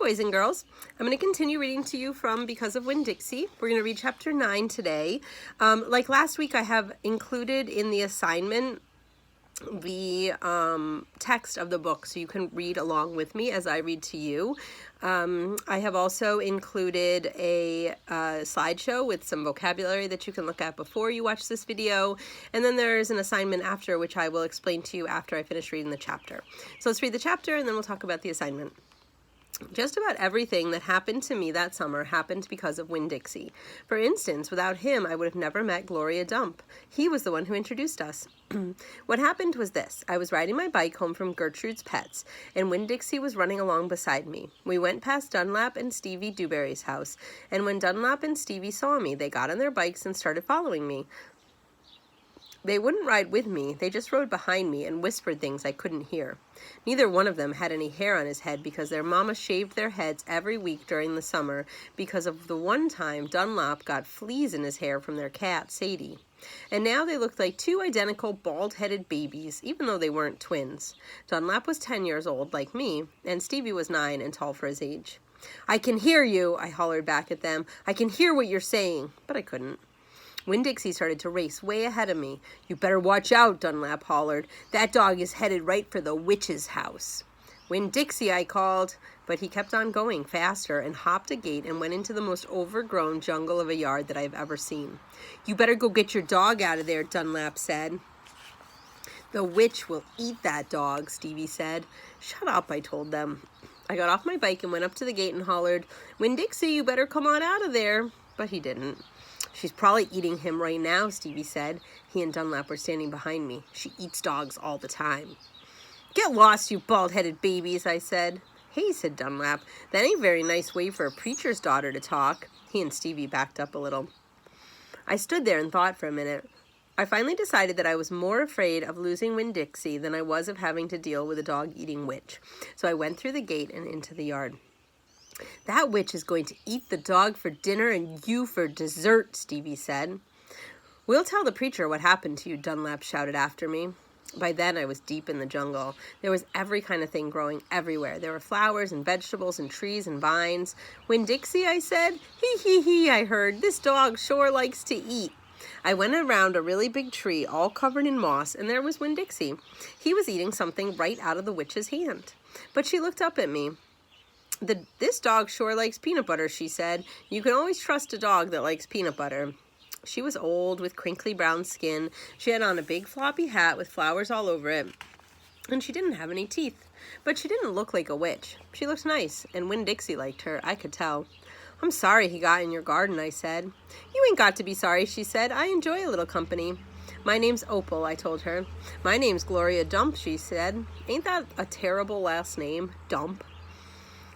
boys and girls. I'm going to continue reading to you from Because of Winn-Dixie. We're going to read chapter 9 today. Like last week, I have included in the assignment the text of the book so you can read along with me as I read to you. I have also included a slideshow with some vocabulary that you can look at before you watch this video, and then there's an assignment after, which I will explain to you after I finish reading the chapter. So let's read the chapter and then we'll talk about the assignment. Just about everything that happened to me that summer happened because of Winn-Dixie. For instance, without him, I would have never met Gloria Dump. He was the one who introduced us. What happened was this. I was riding my bike home from Gertrude's Pets, and Winn-Dixie was running along beside me. We went past Dunlap and Stevie Dewberry's house, and when Dunlap and Stevie saw me, they got on their bikes and started following me. They wouldn't ride with me, they just rode behind me and whispered things I couldn't hear. Neither one of them had any hair on his head because their mama shaved their heads every week during the summer because of the one time Dunlap got fleas in his hair from their cat, Sadie. And now they looked like two identical bald-headed babies, even though they weren't twins. Dunlap was 10 years old, like me, and Stevie was 9 and tall for his age. "I can hear you," I hollered back at them. "I can hear what you're saying," but I couldn't. Winn-Dixie started to race way ahead of me. "You better watch out," Dunlap hollered. "That dog is headed right for the witch's house." "Winn-Dixie," I called, but he kept on going faster and hopped a gate and went into the most overgrown jungle of a yard that I've ever seen. "You better go get your dog out of there," Dunlap said. "The witch will eat that dog," Stevie said. "Shut up," I told them. I got off my bike and went up to the gate and hollered, "Winn-Dixie, you better come on out of there." But he didn't. "She's probably eating him right now," Stevie said. He and Dunlap were standing behind me. "She eats dogs all the time." "Get lost, you bald-headed babies," I said. "Hey," said Dunlap, "that ain't a very nice way for a preacher's daughter to talk." He and Stevie backed up a little. I stood there and thought for a minute. I finally decided that I was more afraid of losing Winn-Dixie than I was of having to deal with a dog-eating witch. So I went through the gate and into the yard. "That witch is going to eat the dog for dinner and you for dessert," Stevie said. "We'll tell the preacher what happened to you," Dunlap shouted after me. By then, I was deep in the jungle. There was every kind of thing growing everywhere. There were flowers and vegetables and trees and vines. "Winn-Dixie," I said. "Hee hee hee," I heard. "This dog sure likes to eat." I went around a really big tree, all covered in moss, and there was Winn-Dixie. He was eating something right out of the witch's hand. But she looked up at me. "This dog sure likes peanut butter," she said. "You can always trust a dog that likes peanut butter." She was old, with crinkly brown skin. She had on a big floppy hat with flowers all over it, and she didn't have any teeth. But she didn't look like a witch. She looked nice, and Winn-Dixie liked her, I could tell. "I'm sorry he got in your garden," I said. "You ain't got to be sorry," she said. "I enjoy a little company." "My name's Opal," I told her. "My name's Gloria Dump," she said. "Ain't that a terrible last name, Dump?"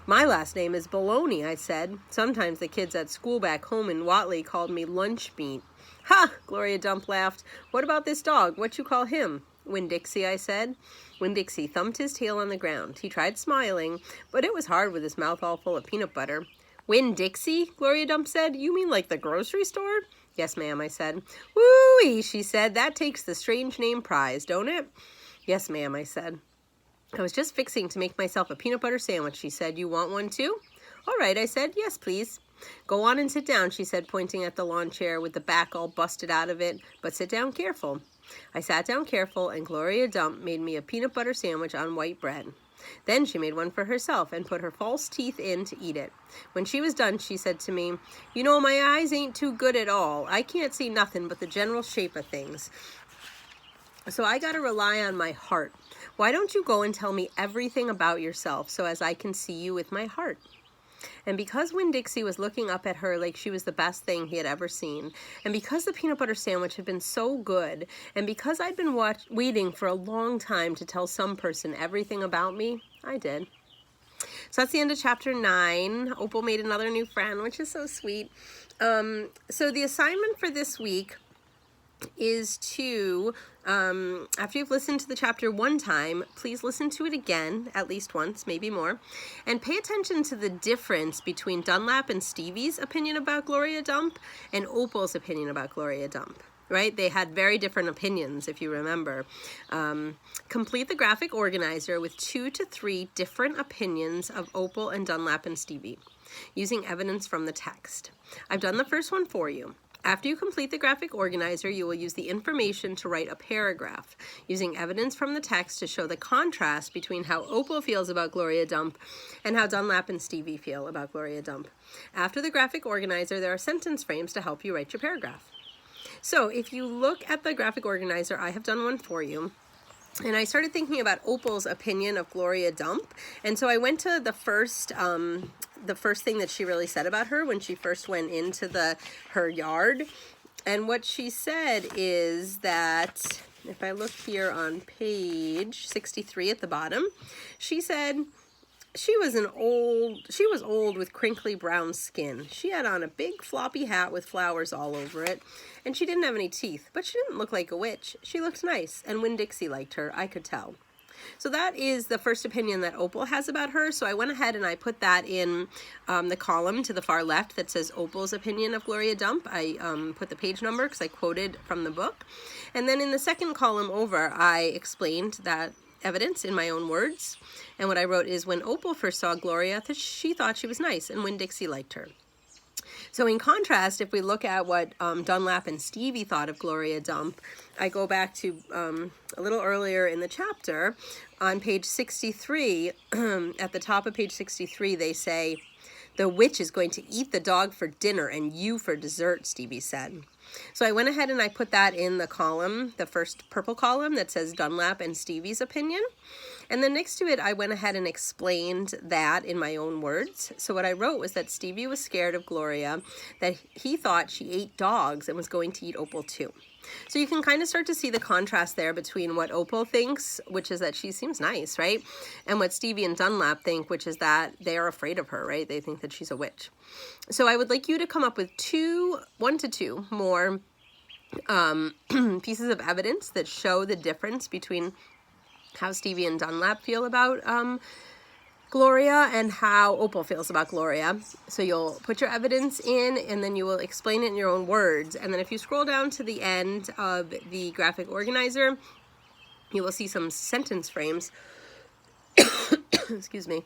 "My last name is Baloney," I said. "Sometimes the kids at school back home in Watley called me lunch meat." "Ha!" Gloria Dump laughed. "What about this dog? What you call him?" "Winn-Dixie," I said. Winn-Dixie thumped his tail on the ground. He tried smiling, but it was hard with his mouth all full of peanut butter. "Winn-Dixie?" Gloria Dump said. "You mean like the grocery store?" "Yes, ma'am," I said. "Woo-wee," she said. "That takes the strange name prize, don't it?" "Yes, ma'am," I said. "I was just fixing to make myself a peanut butter sandwich," she said. "You want one too?" "All right," I said. "Yes, please." "Go on and sit down," she said, pointing at the lawn chair with the back all busted out of it. "But sit down careful." I sat down careful, and Gloria Dump made me a peanut butter sandwich on white bread. Then she made one for herself and put her false teeth in to eat it. When she was done, she said to me, "You know, my eyes ain't too good at all. I can't see nothing but the general shape of things. So I gotta rely on my heart. Why don't you go and tell me everything about yourself so as I can see you with my heart?" And because Winn-Dixie was looking up at her like she was the best thing he had ever seen, and because the peanut butter sandwich had been so good, and because I'd been waiting for a long time to tell some person everything about me, I did. So that's the end of chapter 9. Opal made another new friend, which is so sweet. So the assignment for this week is to, after you've listened to the chapter one time, please listen to it again, at least once, maybe more, and pay attention to the difference between Dunlap and Stevie's opinion about Gloria Dump and Opal's opinion about Gloria Dump. right? They had very different opinions, if you remember. Complete the graphic organizer with 2 to 3 different opinions of Opal and Dunlap and Stevie, using evidence from the text. I've done the first one for you. After you complete the graphic organizer, you will use the information to write a paragraph, using evidence from the text to show the contrast between how Opal feels about Gloria Dump and how Dunlap and Stevie feel about Gloria Dump. After the graphic organizer, there are sentence frames to help you write your paragraph. So if you look at the graphic organizer, I have done one for you. And I started thinking about Opal's opinion of Gloria Dump. And so I went to the first thing that she really said about her when she first went into her yard. And what she said is that, if I look here on page 63 at the bottom, she said, she was old with crinkly brown skin. She had on a big floppy hat with flowers all over it, and she didn't have any teeth, but she didn't look like a witch. She looked nice, and Winn-Dixie liked her, I could tell. So that is the first opinion that Opal has about her. So I went ahead and I put that in the column to the far left that says Opal's opinion of Gloria Dump. I put the page number because I quoted from the book. And then in the second column over, I explained that evidence in my own words. And what I wrote is, when Opal first saw Gloria, she thought she was nice, and Winn-Dixie liked her. So in contrast, if we look at what Dunlap and Stevie thought of Gloria Dump, I go back to a little earlier in the chapter. On page 63, at the top of page 63, they say, "The witch is going to eat the dog for dinner and you for dessert," Stevie said. So I went ahead and I put that in the column, the first purple column that says Dunlap and Stevie's opinion. And then next to it, I went ahead and explained that in my own words. So what I wrote was that Stevie was scared of Gloria, that he thought she ate dogs and was going to eat Opal too. So you can kind of start to see the contrast there between what Opal thinks, which is that she seems nice, right? And what Stevie and Dunlap think, which is that they are afraid of her, right? They think that she's a witch. So I would like you to come up with 1 to 2 more pieces of evidence that show the difference between how Stevie and Dunlap feel about Gloria and how Opal feels about Gloria. So you'll put your evidence in and then you will explain it in your own words. And then if you scroll down to the end of the graphic organizer, you will see some sentence frames, excuse me,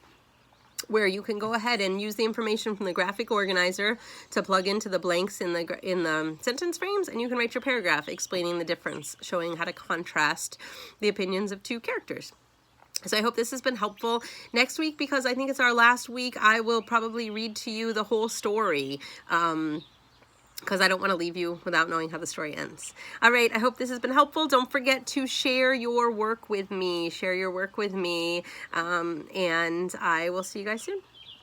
where you can go ahead and use the information from the graphic organizer to plug into the blanks in the sentence frames, and you can write your paragraph explaining the difference, showing how to contrast the opinions of 2 characters. So I hope this has been helpful. Next week, because I think it's our last week, I will probably read to you the whole story, because I don't want to leave you without knowing how the story ends. All right, I hope this has been helpful. Don't forget to share your work with me. And I will see you guys soon.